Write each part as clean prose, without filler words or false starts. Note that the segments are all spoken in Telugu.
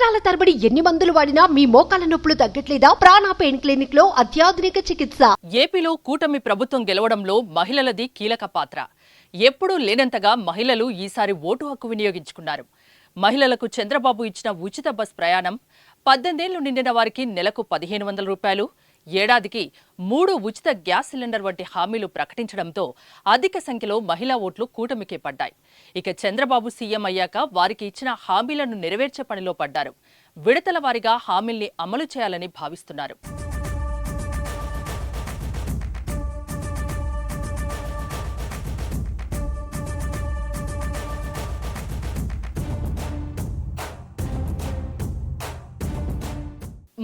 సంవత్సరాల తరబడి ఎన్ని మందులు వాడినా మీ మోకాల నొప్పులు తగ్గట్లేదా? ప్రాణ పెయిన్ క్లినిక్ లో అత్యాధునిక చికిత్స. ఏపీలో కూటమి ప్రభుత్వం గెలవడంలో మహిళలది కీలక పాత్ర. ఎప్పుడూ లేనంతగా మహిళలు ఈసారి ఓటు హక్కు వినియోగించుకున్నారు. మహిళలకు చంద్రబాబు ఇచ్చిన ఉచిత బస్ ప్రయాణం, 18 ఏళ్లు నిండిన వారికి నెలకు 1500 రూపాయలు, ఏడాదికి 3 ఉచిత గ్యాస్ సిలిండర్ వంటి హామీలు ప్రకటించడంతో అధిక సంఖ్యలో మహిళా ఓట్లు కూటమికే పడ్డాయి. ఇక చంద్రబాబు సీఎం అయ్యాక వారికి ఇచ్చిన హామీలను నెరవేర్చే పనిలో పడ్డారు. విడతల వారీగా హామీల్ని అమలు చేయాలని భావిస్తున్నారు.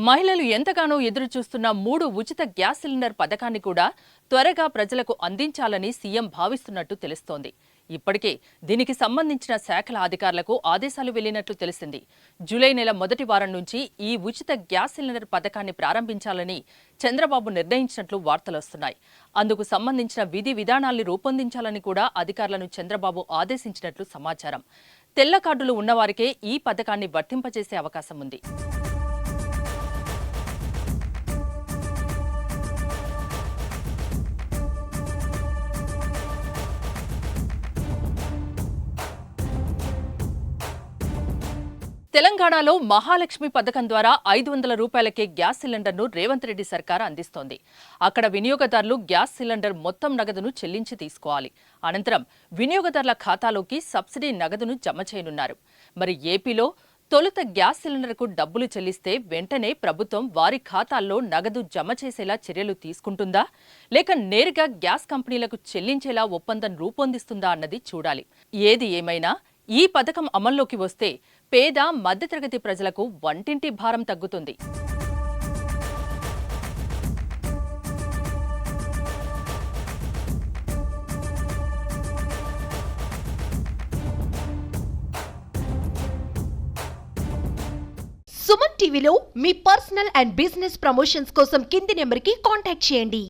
మహిళలు ఎంతగానో ఎదురుచూస్తున్న 3 ఉచిత గ్యాస్ సిలిండర్ పథకాన్ని కూడా త్వరగా ప్రజలకు అందించాలని సీఎం భావిస్తున్నట్టు తెలుస్తోంది. ఇప్పటికే దీనికి సంబంధించిన శాఖల అధికారులకు ఆదేశాలు వెళ్లినట్లు తెలిసింది. జూలై నెల మొదటి వారం నుంచి ఈ ఉచిత గ్యాస్ సిలిండర్ పథకాన్ని ప్రారంభించాలని చంద్రబాబు నిర్ణయించినట్లు వార్తలొస్తున్నాయి. అందుకు సంబంధించిన విధి విధానాల్ని రూపొందించాలని కూడా అధికారులను చంద్రబాబు ఆదేశించినట్లు సమాచారం. తెల్ల కార్డులు ఉన్నవారికే ఈ పథకాన్ని వర్తింపజేసే అవకాశం ఉంది. తెలంగాణలో మహాలక్ష్మి పథకం ద్వారా 500 రూపాయలకే గ్యాస్ సిలిండర్ను రేవంత్ రెడ్డి సర్కార్ అందిస్తోంది. అక్కడ వినియోగదారులు గ్యాస్ సిలిండర్ మొత్తం నగదును చెల్లించి తీసుకోవాలి. అనంతరం వినియోగదారుల ఖాతాలోకి సబ్సిడీ నగదును జమ చేయనున్నారు. మరి ఏపీలో తొలుత గ్యాస్ సిలిండర్కు డబ్బులు చెల్లిస్తే వెంటనే ప్రభుత్వం వారి ఖాతాల్లో నగదు జమ చేసేలా చర్యలు తీసుకుంటుందా, లేక నేరుగా గ్యాస్ కంపెనీలకు చెల్లించేలా ఒప్పందం రూపొందిస్తుందా అన్నది చూడాలి. ఏది ఏమైనా ఈ పథకం అమల్లోకి వస్తే పేద మధ్యతరగతి ప్రజలకు వంటింటి భారం తగ్గుతుంది. సుమన్ టీవీలో మీ పర్సనల్ అండ్ బిజినెస్ ప్రమోషన్స్ కోసం కింది నెంబర్కి కాంటాక్ట్ చేయండి.